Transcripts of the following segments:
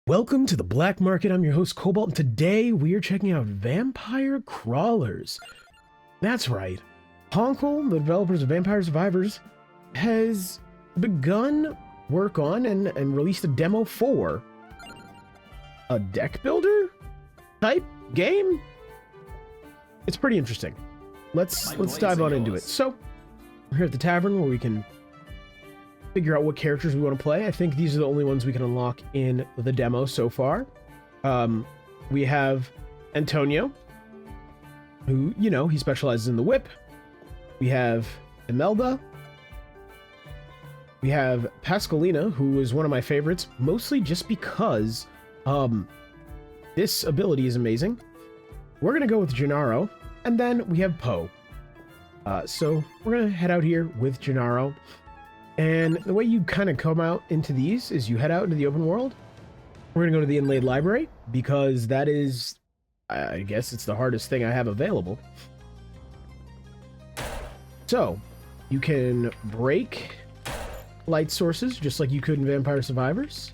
Welcome to the Black Market. I'm your host, Cobalt, and today we are checking out Vampire Crawlers. That's right. Honkel, the developers of Vampire Survivors, has begun work on and released a demo for a deck builder type game. It's pretty interesting. Let's dive on into it. So, we're here at the tavern where we can figure out what characters we want to play. I think these are the only ones we can unlock in the demo so far. We have Antonio, who, you know, he specializes in the whip. We have Imelda. We have Pascalina, who is one of my favorites, mostly just because this ability is amazing. We're going to go with Gennaro, and then we have Poe. So we're going to head out here with Gennaro. And the way you kind of come out into these is you head out into the open world. We're going to go to the inlaid library because that is, I guess it's the hardest thing I have available. So you can break light sources just like you could in Vampire Survivors.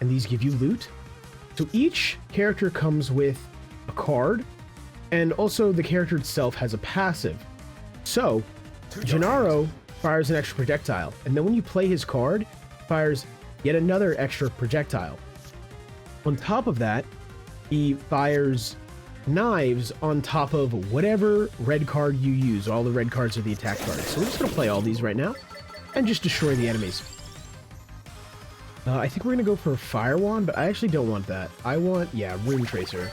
And these give you loot. So each character comes with a card, and also the character itself has a passive. So Gennaro fires an extra projectile, and then when you play his card, fires yet another extra projectile. On top of that, he fires knives on top of whatever red card you use. All the red cards are the attack cards. So we're just going to play all these right now and just destroy the enemies. I think we're going to go for a Fire Wand, but I actually don't want that. I want, yeah, Rune Tracer.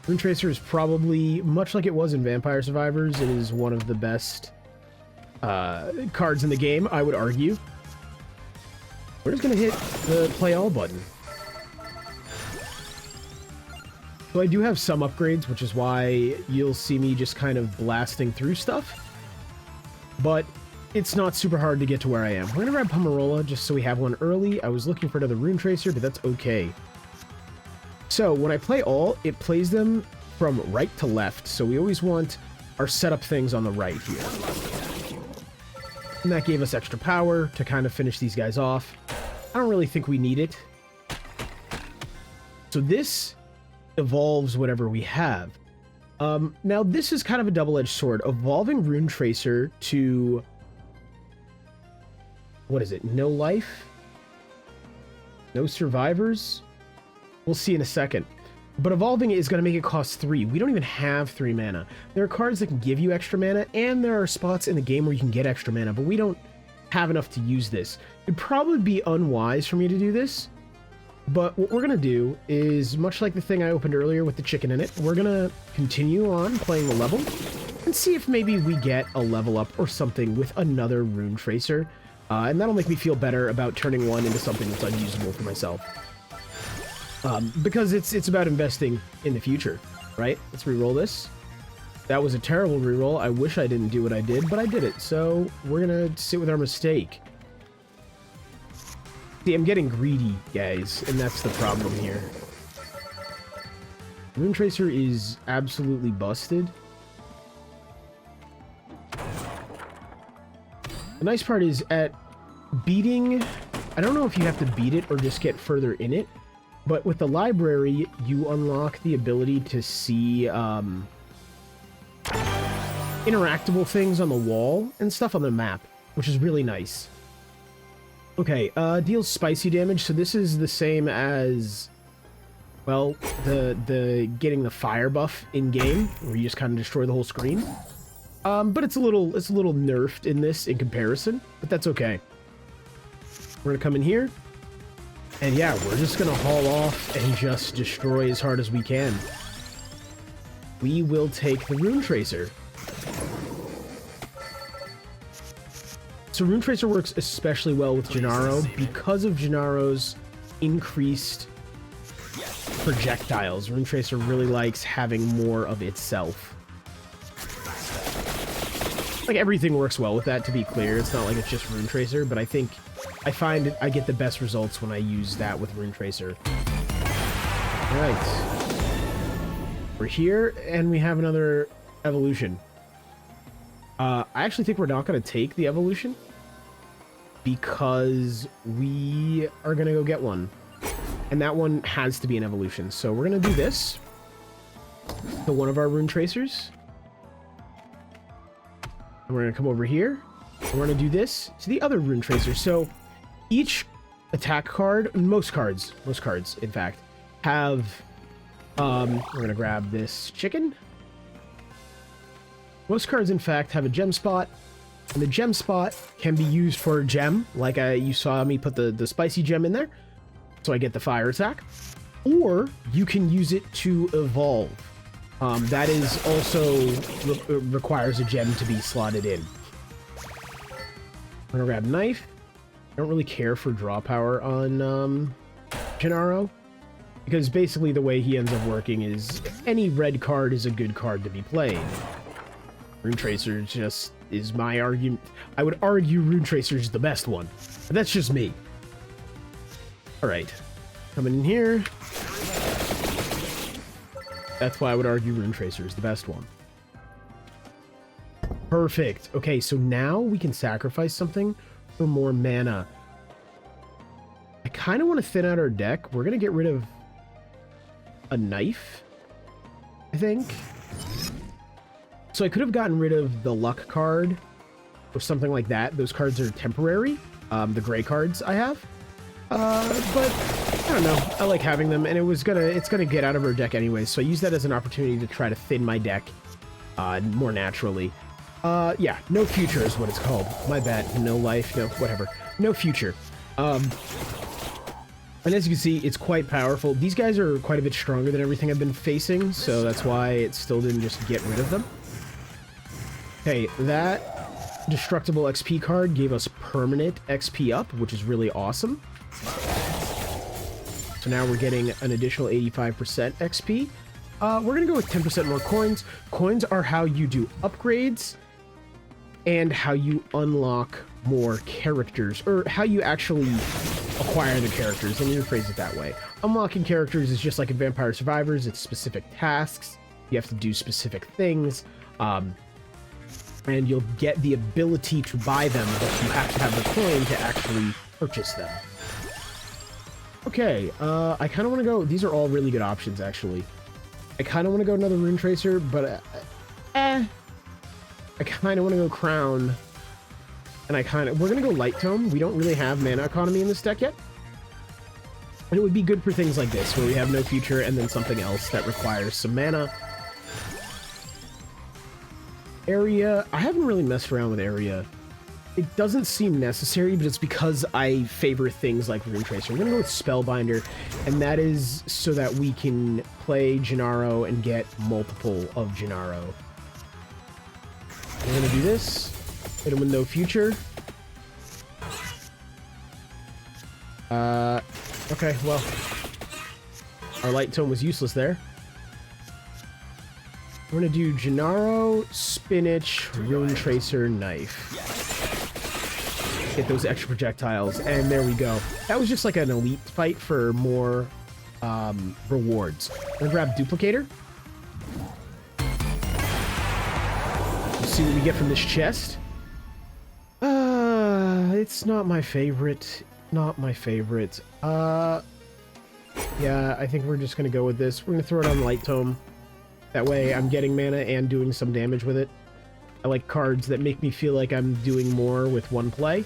Rune Tracer is probably, much like it was in Vampire Survivors, it is one of the best cards in the game, I would argue. We're just gonna hit the play all button. So I do have some upgrades, which is why you'll see me just kind of blasting through stuff. But it's not super hard to get to where I am. We're gonna grab Pomarola just so we have one early. I was looking for another Rune Tracer, but that's okay. So when I play all, it plays them from right to left. So we always want our setup things on the right here. And that gave us extra power to kind of finish these guys off. I don't really think we need it. So this evolves whatever we have. Now this is kind of a double-edged sword. Evolving Rune Tracer to... what is it? No life? No survivors? We'll see in a second. But evolving it is going to make it cost 3. We don't even have 3 mana. There are cards that can give you extra mana, and there are spots in the game where you can get extra mana, but we don't have enough to use this. It'd probably be unwise for me to do this, but what we're going to do is, much like the thing I opened earlier with the chicken in it, we're going to continue on playing the level and see if maybe we get a level up or something with another Rune Tracer, and that'll make me feel better about turning one into something that's unusable for myself. Because it's about investing in the future, right? Let's re-roll this. That was a terrible re-roll. I wish I didn't do what I did, but I did it. So we're gonna sit with our mistake. See, I'm getting greedy, guys, and that's the problem here. Rune Tracer is absolutely busted. The nice part is at beating... I don't know if you have to beat it or just get further in it. But with the library, you unlock the ability to see interactable things on the wall and stuff on the map, which is really nice. Okay, deals spicy damage, so this is the same as, well, the getting the fire buff in-game, where you just kind of destroy the whole screen. But it's a little nerfed in this in comparison, but that's okay. We're gonna come in here. And yeah, we're just gonna haul off and just destroy as hard as we can. We will take the Rune Tracer. So Rune Tracer works especially well with Gennaro because of Gennaro's increased projectiles. Rune Tracer really likes having more of itself. Like, everything works well with that, to be clear. It's not like it's just Rune Tracer, but I find I get the best results when I use that with Rune Tracer. Alright. We're here, and we have another evolution. I actually think we're not going to take the evolution, because we are going to go get one. and that one has to be an evolution. So we're gonna do this to one of our rune tracers. And we're gonna come over here, and we're gonna do this to the other rune tracer. So each attack card, most cards, in fact, have, we're gonna grab this chicken. Most cards, in fact, have a gem spot, and the gem spot can be used for a gem, like you saw me put the spicy gem in there, so I get the fire attack. Or you can use it to evolve. That is also requires a gem to be slotted in. I'm gonna grab knife. I don't really care for draw power on Gennaro, because basically the way he ends up working is any red card is a good card to be played. Rune Tracer just is my argument. I would argue Rune Tracer is the best one, but that's just me. Alright, coming in here. That's why I would argue Rune Tracer is the best one. Perfect. Okay, so now we can sacrifice something for more mana. I kind of want to thin out our deck. We're going to get rid of a knife, I think. So I could have gotten rid of the luck card or something like that. Those cards are temporary, the gray cards I have. But I don't know. I like having them, and it's gonna get out of our deck anyway. So I use that as an opportunity to try to thin my deck more naturally. Yeah, no future is what it's called. My bad. No life. No whatever. No future. And as you can see, it's quite powerful. These guys are quite a bit stronger than everything I've been facing, so that's why it still didn't just get rid of them. Okay, that destructible XP card gave us permanent XP up, which is really awesome. So now we're getting an additional 85% XP. We're going to go with 10% more coins. Coins are how you do upgrades and how you unlock more characters, or how you actually acquire the characters. Let me rephrase it that way. Unlocking characters is just like in Vampire Survivors. It's specific tasks. You have to do specific things. And you'll get the ability to buy them, but you have to have the coin to actually purchase them. Okay, I kind of want to go... These are all really good options, actually. I kind of want to go another Rune Tracer, but... I kind of want to go Crown. And we're going to go Light Tome. We don't really have mana economy in this deck yet. And it would be good for things like this, where we have no future and then something else that requires some mana. Area, I haven't really messed around with area. It doesn't seem necessary, but it's because I favor things like Rune Tracer. I'm gonna go with Spellbinder, and that is so that we can play Gennaro and get multiple of Gennaro. We're gonna do this. Hit him with no future. Okay, well, our Light Tome was useless there. We're gonna do Gennaro, Spinach, Rune Tracer, Knife. Get those extra projectiles, and there we go. That was just like an elite fight for more rewards. I'm gonna grab Duplicator. Let's see what we get from this chest. It's not my favorite. Not my favorite. Yeah, I think we're just gonna go with this. We're gonna throw it on Light Tome. That way I'm getting mana and doing some damage with it. I like cards that make me feel like I'm doing more with one play.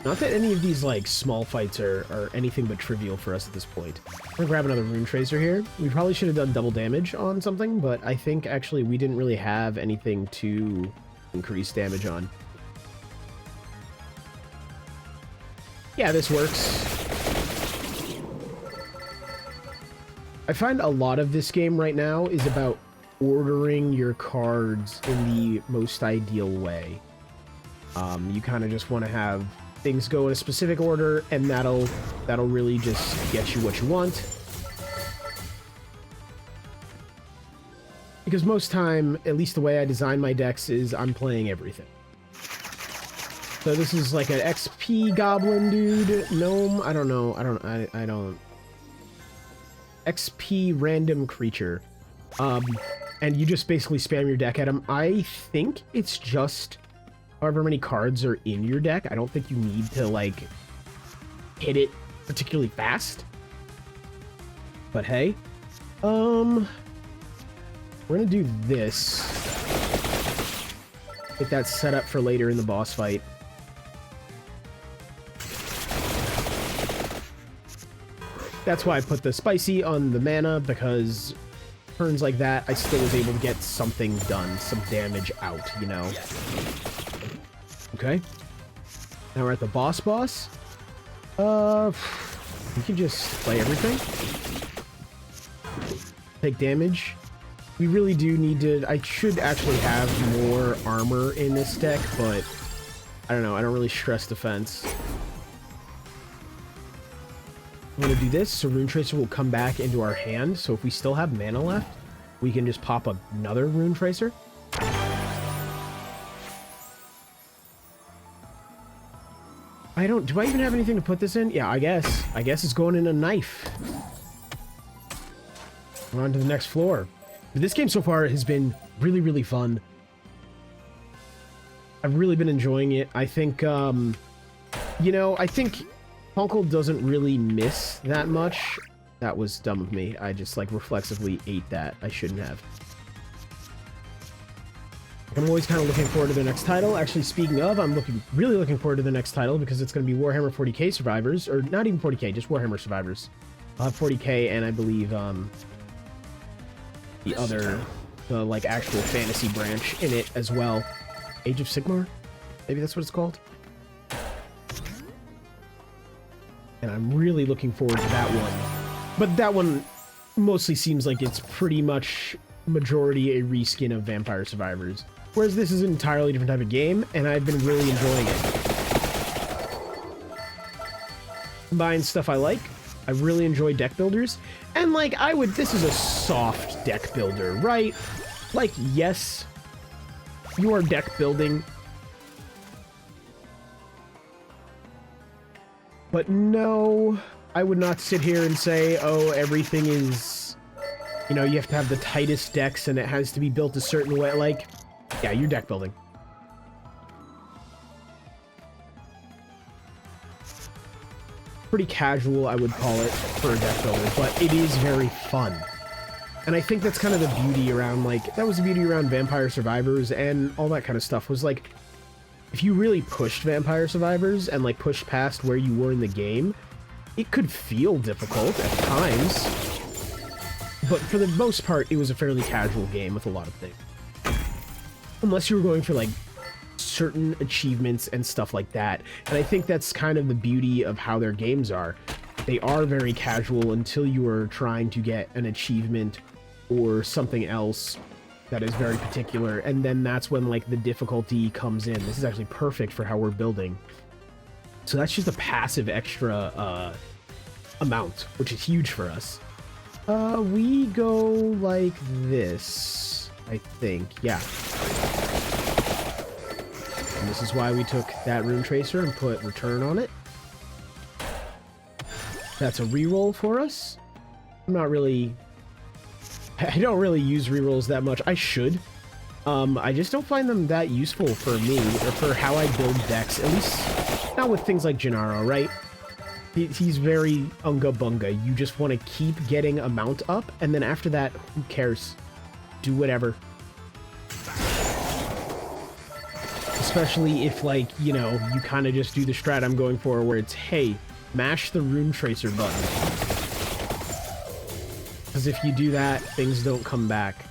Not that any of these like small fights are anything but trivial for us at this point. I'm gonna grab another Rune Tracer here. We probably should have done double damage on something, but I think actually we didn't really have anything to increase damage on. Yeah, this works. I find a lot of this game right now is about ordering your cards in the most ideal way. You kind of just want to have things go in a specific order, and that'll really just get you what you want. Because most time, at least the way I design my decks, is I'm playing everything. So this is like an XP goblin dude, gnome, I don't know, I don't. XP random creature. And you just basically spam your deck at him. I think it's just however many cards are in your deck. I don't think you need to, like, hit it particularly fast. But hey. We're gonna do this. Get that set up for later in the boss fight. That's why I put the spicy on the mana, because turns like that, I still was able to get something done, some damage out, you know? Okay. Now we're at the boss. We can just play everything. Take damage. We really do need to... I should actually have more armor in this deck, but I don't know. I don't really stress defense. I'm going to do this, so Rune Tracer will come back into our hand. So if we still have mana left, we can just pop another Rune Tracer. Do I even have anything to put this in? Yeah, I guess. I guess it's going in a knife. We're on to the next floor. But this game so far has been really, really fun. I've really been enjoying it. I think, you know, I think Honkle doesn't really miss that much. That was dumb of me. I just, like, reflexively ate that. I shouldn't have. I'm always kind of looking forward to the next title. Actually, speaking of, I'm really looking forward to the next title because it's going to be Warhammer 40k Survivors. Or not even 40k, just Warhammer Survivors. I'll have 40k and I believe, the other, like, actual fantasy branch in it as well. Age of Sigmar? Maybe that's what it's called? And I'm really looking forward to that one. But that one mostly seems like it's pretty much majority a reskin of Vampire Survivors. Whereas this is an entirely different type of game, and I've been really enjoying it. Combine stuff I like. I really enjoy deck builders. And, like, this is a soft deck builder, right? Like, yes, you are deck building. But no, I would not sit here and say, oh, everything is, you know, you have to have the tightest decks and it has to be built a certain way. Like, yeah, you're deck building. Pretty casual, I would call it, for a deck builder, but it is very fun. And I think that's kind of the beauty around, like, that was the beauty around Vampire Survivors and all that kind of stuff, was, like, if you really pushed Vampire Survivors and, like, pushed past where you were in the game, it could feel difficult at times. But for the most part, it was a fairly casual game with a lot of things. Unless you were going for, like, certain achievements and stuff like that. And I think that's kind of the beauty of how their games are. They are very casual until you are trying to get an achievement or something else that is very particular, and then that's when, like, the difficulty comes in. This is actually perfect for how we're building. So that's just a passive extra amount, which is huge for us. We go like this, I think. Yeah. And this is why we took that Rune Tracer and put Return on it. That's a reroll for us. I'm not really... I don't really use rerolls that much. I should. I just don't find them that useful for me, or for how I build decks. At least, not with things like Gennaro, right? He's very unga-bunga. You just want to keep getting a mount up, and then after that, who cares? Do whatever. Especially if, like, you know, you kind of just do the strat I'm going for, where it's, hey, mash the Rune Tracer button. Because if you do that, things don't come back.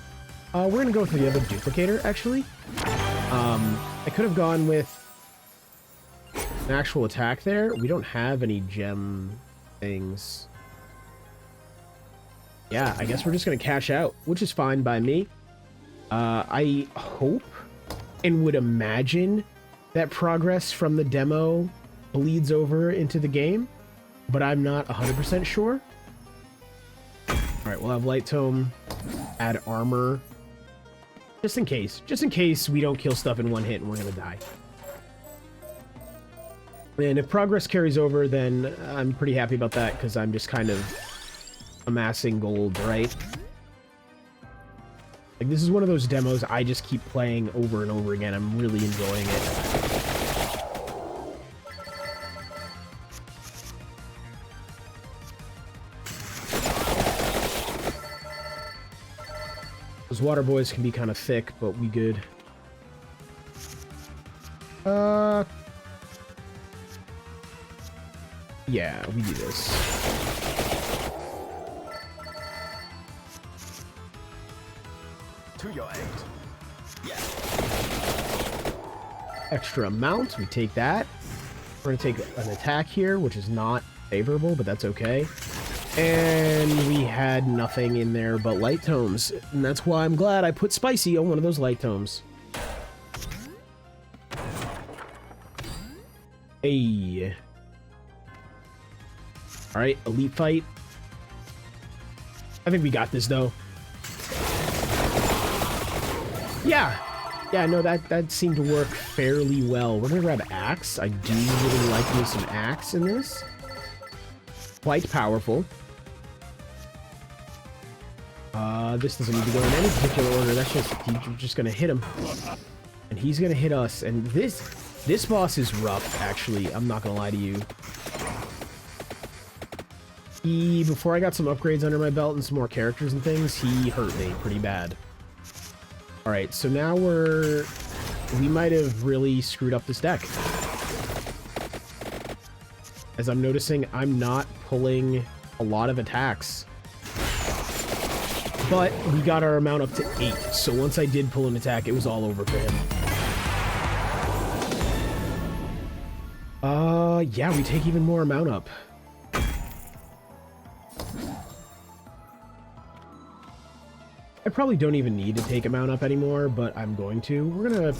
We're going to go for the other duplicator, actually. I could have gone with an actual attack there. We don't have any gem things. Yeah, I guess we're just going to cash out, which is fine by me. I hope and would imagine that progress from the demo bleeds over into the game, but I'm not 100% sure. Alright, we'll have Light Tome, add armor, just in case we don't kill stuff in one hit and we're gonna die. And if progress carries over, then I'm pretty happy about that, because I'm just kind of amassing gold, right? Like, this is one of those demos I just keep playing over and over again. I'm really enjoying it. Those water boys can be kind of thick, but we good. Yeah, we do this. To your aid. Yeah. Extra amount, we take that. We're gonna take an attack here, which is not favorable, but that's okay. And we had nothing in there but light tomes, and that's why I'm glad I put spicy on one of those light tomes. Hey. Alright, elite fight. I think we got this, though. Yeah. Yeah, no, that seemed to work fairly well. We're gonna grab Axe. I do really like me some Axe in this. Quite powerful. This doesn't need to go in any particular order. That's just, you're just gonna hit him. And he's gonna hit us. And this boss is rough, actually. I'm not gonna lie to you. Before I got some upgrades under my belt and some more characters and things, he hurt me pretty bad. Alright, so now we might have really screwed up this deck. As I'm noticing, I'm not pulling a lot of attacks. But we got our amount up to 8, so once I did pull an attack, it was all over for him. Yeah, we take even more amount up. I probably don't even need to take amount up anymore, but I'm going to. We're gonna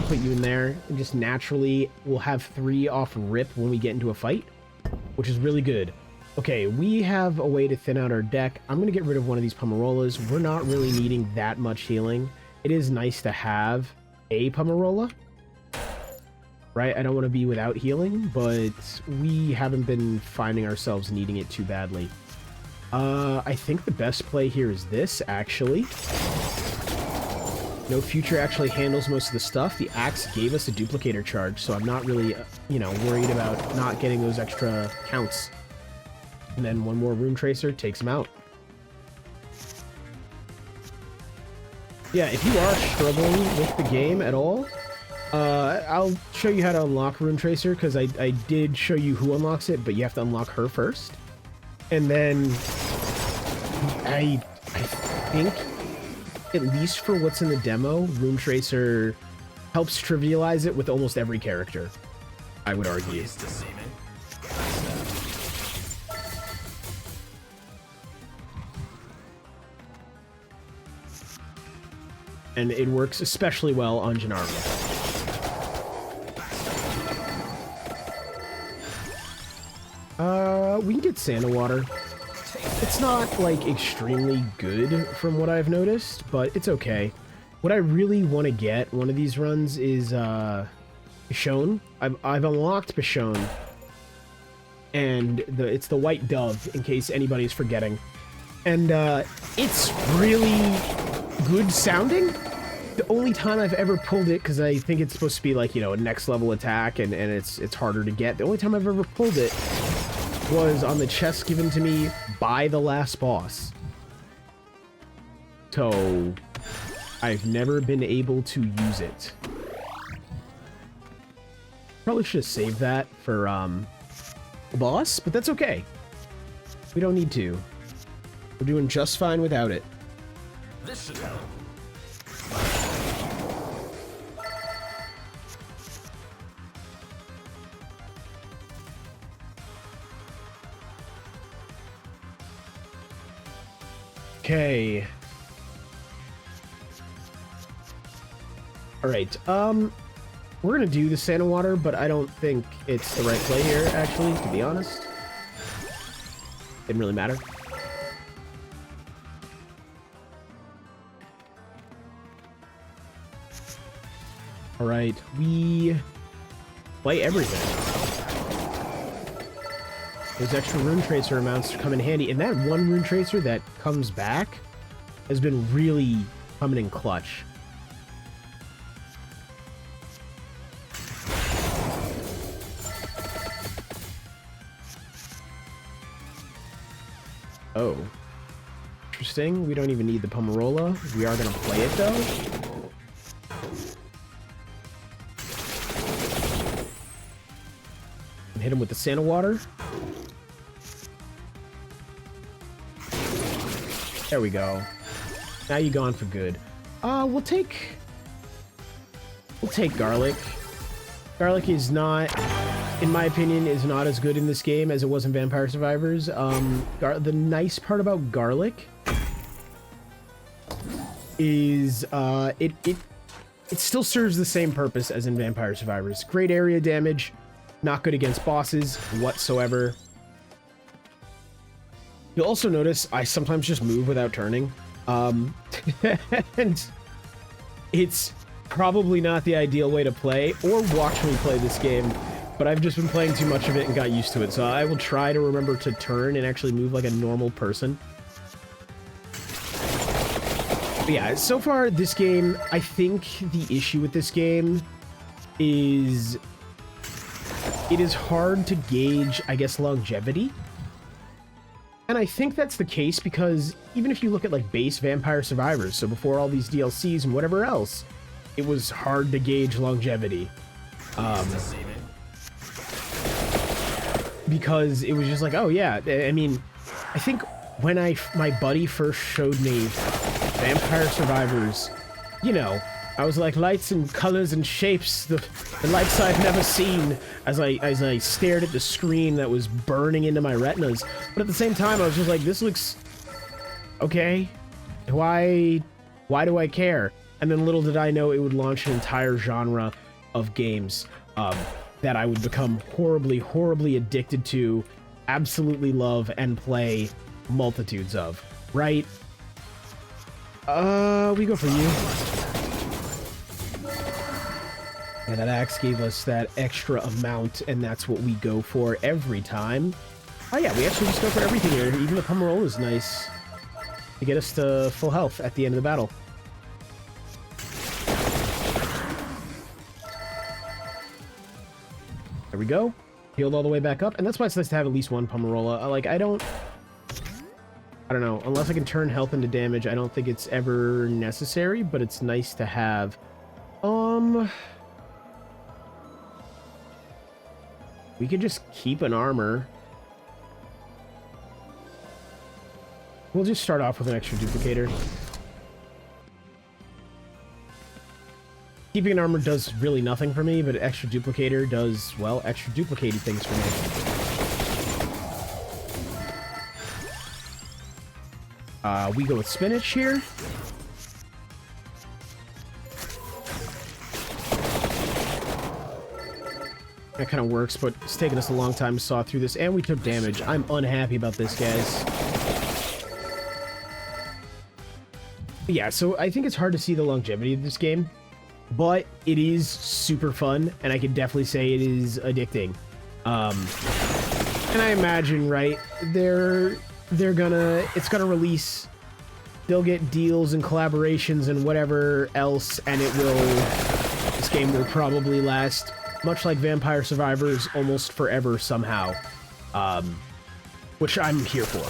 put you in there, and just naturally, we'll have 3 off rip when we get into a fight, which is really good. Okay, we have a way to thin out our deck. I'm gonna get rid of one of these Pomerolas. We're not really needing that much healing. It is nice to have a Pomerola, right? I don't want to be without healing, but we haven't been finding ourselves needing it too badly. I think the best play here is this, actually. No Future actually handles most of the stuff. The Axe gave us a duplicator charge, so I'm not really, you know, worried about not getting those extra counts. And then one more Rune Tracer takes him out. Yeah, if you are struggling with the game at all, I'll show you how to unlock Rune Tracer, because I did show you who unlocks it, but you have to unlock her first. And then I think, at least for what's in the demo, Rune Tracer helps trivialize it with almost every character, I would argue. And it works especially well on Gennaro. We can get Sand Water. It's not, like, extremely good from what I've noticed, but it's okay. What I really want to get one of these runs is, Bichon. I've unlocked Bichon. And it's the White Dove, in case anybody's forgetting. And, it's really good sounding. The only time I've ever pulled it, because I think it's supposed to be, like, you know, a next level attack, and it's harder to get. The only time I've ever pulled it was on the chest given to me by the last boss. So, I've never been able to use it. Probably should have saved that for, the boss, but that's okay. We don't need to. We're doing just fine without it. This should help. Okay. Alright, we're gonna do the Sand Water, but I don't think it's the right play here, actually, to be honest. Didn't really matter. Alright, we play everything. Those extra Rune Tracer amounts come in handy, and that one Rune Tracer that comes back has been really coming in clutch. Oh. interesting. We don't even need the Pomerola. We are going to play it, though. Hit him with the Santa Water. There we go. Now you gone for good. We'll take Garlic. Garlic is not, in my opinion, is not as good in this game as it was in Vampire Survivors. The nice part about Garlic is it still serves the same purpose as in Vampire Survivors. Great area damage, not good against bosses whatsoever. You'll also notice I sometimes just move without turning. And it's probably not the ideal way to play or watch me play this game, but I've just been playing too much of it and got used to it, so I will try to remember to turn and actually move like a normal person. But yeah, so far this game, I think the issue with this game is it is hard to gauge, I guess, longevity. And I think that's the case because even if you look at like base Vampire Survivors, so before all these DLCs and whatever else, it was hard to gauge longevity. Because it was just like, oh yeah, I mean, I think when my buddy first showed me Vampire Survivors, you know, I was like, lights and colors and shapes, the lights I've never seen, as I stared at the screen that was burning into my retinas. But at the same time, I was just like, this looks okay. Why do I care? And then little did I know it would launch an entire genre of games that I would become horribly, horribly addicted to, absolutely love, and play multitudes of. Right? We go for you. And that axe gave us that extra amount, and that's what we go for every time. Oh yeah, we actually just go for everything here. Even the Pomerola is nice to get us to full health at the end of the battle. There we go. Healed all the way back up, and that's why it's nice to have at least one Pomerola. Like, I don't know. Unless I can turn health into damage, I don't think it's ever necessary, but it's nice to have. We could just keep an armor. We'll just start off with an extra duplicator. Keeping an armor does really nothing for me, but extra duplicator does, well, extra duplicating things for me. We go with spinach here. That kind of works, but it's taken us a long time to saw through this, and we took damage. I'm unhappy about this, guys. But yeah, so I think it's hard to see the longevity of this game, but it is super fun, and I can definitely say it is addicting. And I imagine, right, it's gonna release, they'll get deals and collaborations and whatever else, and this game will probably last, much like Vampire Survivors, almost forever somehow. Which I'm here for.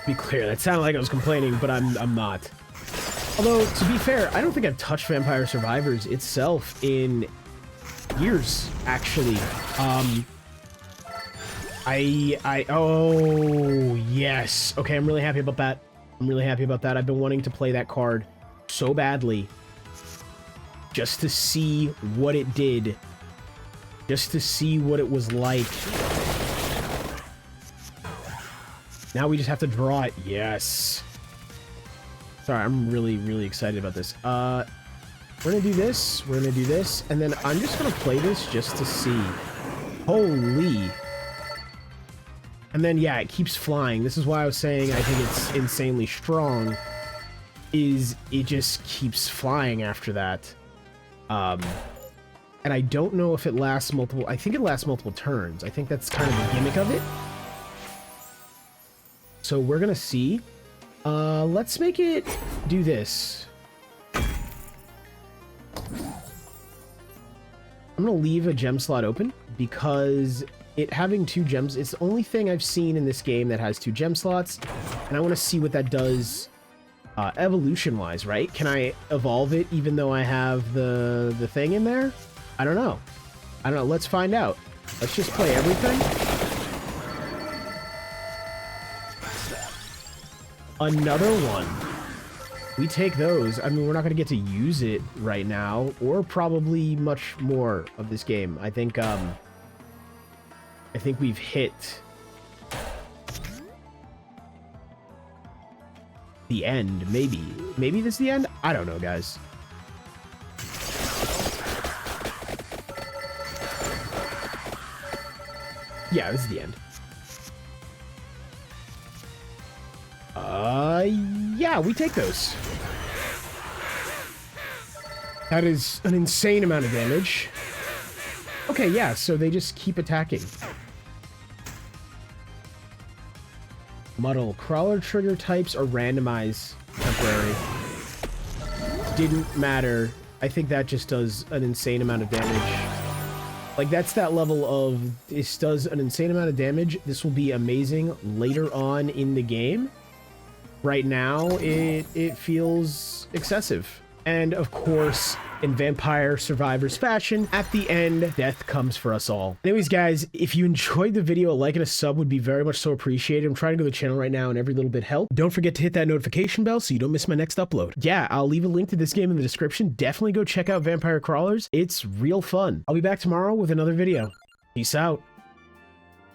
Be clear, that sounded like I was complaining, but I'm not. Although, to be fair, I don't think I've touched Vampire Survivors itself in years, actually. Oh, yes. Okay, I'm really happy about that. I'm really happy about that. I've been wanting to play that card so badly. Just to see what it did. Just to see what it was like. Now we just have to draw it. Yes. Sorry, I'm really, really excited about this. We're gonna do this. We're gonna do this. And then I'm just gonna play this just to see. Holy. And then, yeah, it keeps flying. This is why I was saying I think it's insanely strong. Is it just keeps flying after that. And I don't know if it lasts multiple... I think it lasts multiple turns. I think that's kind of the gimmick of it. So we're gonna see. Let's make it do this. I'm I'm gonna leave a gem slot open because it having 2 gems, it's the only thing I've seen in this game that has 2 gem slots, and I want to see what that does evolution wise, right? Can I evolve it even though I have the thing in there? I don't know. Let's find out. Let's just play everything. Another one. We take those. I mean, we're not going to get to use it right now, or probably much more of this game. I think we've hit the end, maybe. Maybe this is the end? I don't know, guys. Yeah, this is the end. Yeah, we take those. That is an insane amount of damage. Okay, yeah, so they just keep attacking. Muddle. Crawler trigger types are randomized temporary. Didn't matter. I think that just does an insane amount of damage. Like, that's that level of, this does an insane amount of damage. This will be amazing later on in the game. Right now, it feels excessive. And of course, in Vampire Survivors fashion, at the end, death comes for us all. Anyways, guys, if you enjoyed the video, a like and a sub would be very much so appreciated. I'm trying to grow the channel right now, and every little bit helps. Don't forget to hit that notification bell so you don't miss my next upload. Yeah, I'll leave a link to this game in the description. Definitely go check out Vampire Crawlers. It's real fun. I'll be back tomorrow with another video. Peace out.